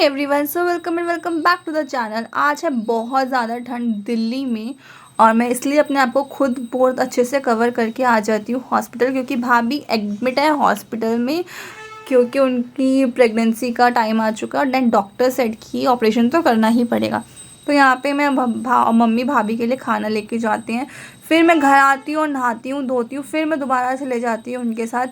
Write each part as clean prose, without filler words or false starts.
Everyone, so welcome and welcome back to the channel. आज है बहुत ज़्यादा ठंड दिल्ली में और मैं इसलिए अपने आप को खुद बहुत अच्छे से कवर करके आ जाती हूँ हॉस्पिटल, क्योंकि भाभी एडमिट है हॉस्पिटल में क्योंकि उनकी प्रेगनेंसी का टाइम आ चुका है और देन डॉक्टर सेड कि ऑपरेशन तो करना ही पड़ेगा। तो यहाँ पे मैं मम्मी भाभी के लिए खाना लेके जाते हैं, फिर मैं घर आती हूँ, नहाती हूँ, धोती हूँ, फिर मैं दोबारा चले जाती हूँ उनके साथ।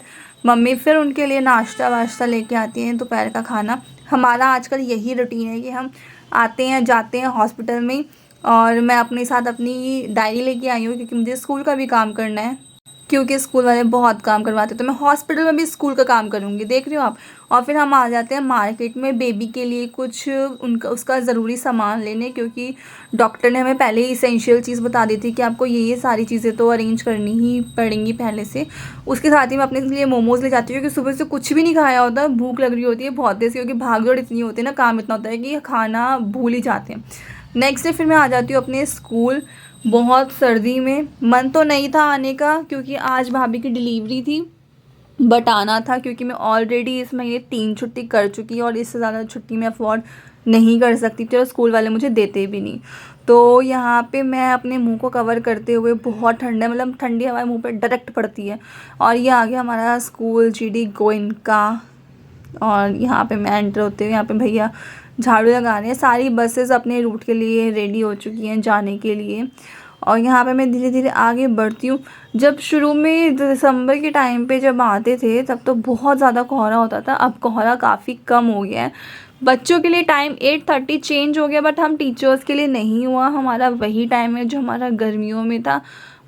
मम्मी फिर उनके लिए नाश्ता वाश्ता लेके आती हैं, दोपहर का खाना। हमारा आजकल यही रूटीन है कि हम आते हैं जाते हैं हॉस्पिटल में। और मैं अपने साथ अपनी डायरी लेके आई हूँ क्योंकि मुझे स्कूल का भी काम करना है, क्योंकि स्कूल वाले बहुत काम करवाते हैं, तो मैं हॉस्पिटल में भी स्कूल का काम करूँगी, देख रहे हो आप। और फिर हम आ जाते हैं मार्केट में बेबी के लिए कुछ उनका उसका ज़रूरी सामान लेने, क्योंकि डॉक्टर ने हमें पहले ही इसेंशियल चीज़ बता दी थी कि आपको ये सारी चीज़ें तो अरेंज करनी ही पड़ेंगी पहले से। उसके साथ ही मैं अपने लिए मोमोज़ ले जाती हूँ क्योंकि सुबह से कुछ भी नहीं खाया होता, भूख लग रही होती है बहुत देर से, क्योंकि भागदौड़ इतनी होती है ना, काम इतना होता है कि खाना भूल ही जाते हैं। नेक्स्ट डे फिर मैं आ जाती हूँ अपने स्कूल। बहुत सर्दी में मन तो नहीं था आने का क्योंकि आज भाभी की डिलीवरी थी, बट आना था क्योंकि मैं ऑलरेडी इस महीने 3 छुट्टी कर चुकी हूँ और इससे ज़्यादा छुट्टी मैं अफोर्ड नहीं कर सकती थी और स्कूल वाले मुझे देते भी नहीं। तो यहाँ पे मैं अपने मुंह को कवर करते हुए, बहुत ठंड है, मतलब ठंडी हवा मुंह पे डायरेक्ट पड़ती है। और ये आ गया हमारा स्कूल GD गोइनका। और यहाँ पे मैं एंटर होते हुए, यहाँ पे भैया झाड़ू लगा रहे हैं। सारी बसेस अपने रूट के लिए रेडी हो चुकी हैं जाने के लिए। और यहाँ पे मैं धीरे धीरे आगे बढ़ती हूँ। जब शुरू में दिसंबर के टाइम पे जब आते थे तब तो बहुत ज़्यादा कोहरा होता था, अब कोहरा काफ़ी कम हो गया है। बच्चों के लिए टाइम 8:30 चेंज हो गया, बट हम टीचर्स के लिए नहीं हुआ, हमारा वही टाइम है जो हमारा गर्मियों में था।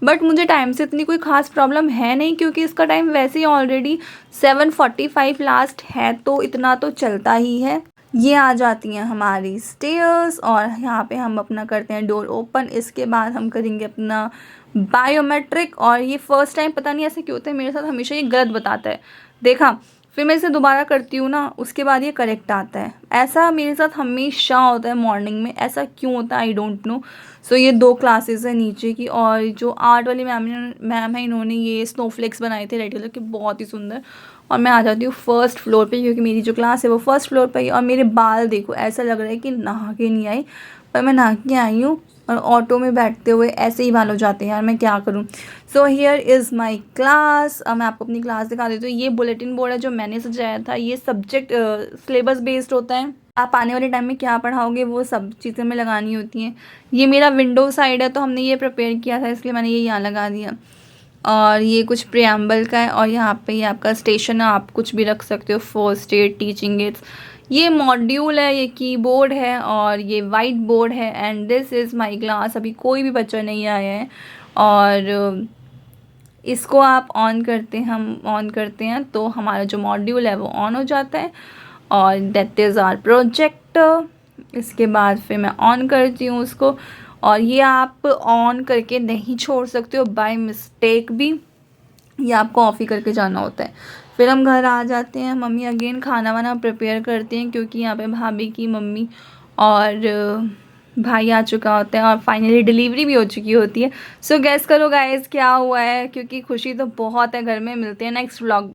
बट मुझे टाइम से इतनी कोई ख़ास प्रॉब्लम है नहीं क्योंकि इसका टाइम वैसे ही ऑलरेडी 7:45 लास्ट है, तो इतना तो चलता ही है। ये आ जाती हैं हमारी स्टेयर्स और यहाँ पे हम अपना करते हैं डोर ओपन। इसके बाद हम करेंगे अपना बायोमेट्रिक। और ये फ़र्स्ट टाइम, पता नहीं ऐसे क्यों होता है मेरे साथ, हमेशा ये गलत बताता है, देखा। फिर मैं इसे दोबारा करती हूँ ना, उसके बाद ये करेक्ट आता है। ऐसा मेरे साथ हमेशा होता है मॉर्निंग में, ऐसा क्यों होता है आई डोंट नो। सो ये 2 क्लासेस है नीचे की, और जो आर्ट वाली मैम है, इन्होंने ये स्नोफ्लेक्स बनाए थे रेड कलर के, बहुत ही सुंदर। और मैं आ जाती हूँ फर्स्ट फ्लोर पे क्योंकि मेरी जो क्लास है वो फर्स्ट फ्लोर पे ही। और मेरे बाल देखो, ऐसा लग रहा है कि नहा के नहीं आई, पर मैं नहा के आई हूँ। और ऑटो में बैठते हुए ऐसे ही बाल हो जाते हैं यार, मैं क्या करूँ। So here is my class. अब मैं आपको अपनी क्लास दिखा देती हूँ। ये बुलेटिन बोर्ड है जो मैंने सजाया था। ये सब्जेक्ट सिलेबस बेस्ड होता है, आप आने वाले टाइम में क्या पढ़ाओगे वो सब चीज़ें में लगानी होती हैं। ये मेरा विंडो साइड है तो हमने ये प्रिपेयर किया था, इसलिए मैंने ये यहाँ लगा दिया। और ये कुछ प्रियम्बल का है, और यहाँ पे ये आपका स्टेशन है, आप कुछ भी रख सकते हो, फर्स्ट एड, टीचिंग एड्स। ये मॉड्यूल है, ये कीबोर्ड है और ये वाइट बोर्ड है। And this is my class. अभी कोई भी बच्चा नहीं आया है और इसको आप ऑन करते हैं, हम ऑन करते हैं तो हमारा जो मॉड्यूल है वो ऑन हो जाता है, और दैट इज़ आवर प्रोजेक्टर। इसके बाद फिर मैं ऑन करती हूँ उसको, और ये आप ऑन करके नहीं छोड़ सकते हो बाय मिस्टेक भी, ये आपको ऑफ ही करके जाना होता है। फिर हम घर आ जाते हैं, मम्मी अगेन खाना वाना प्रिपेयर करती हैं क्योंकि यहाँ पे भाभी की मम्मी और भाई आ चुका होता है और फाइनली डिलीवरी भी हो चुकी होती है। सो गैस करो गाइस क्या हुआ है, क्योंकि खुशी तो बहुत है घर में। मिलते हैं नेक्स्ट व्लॉग।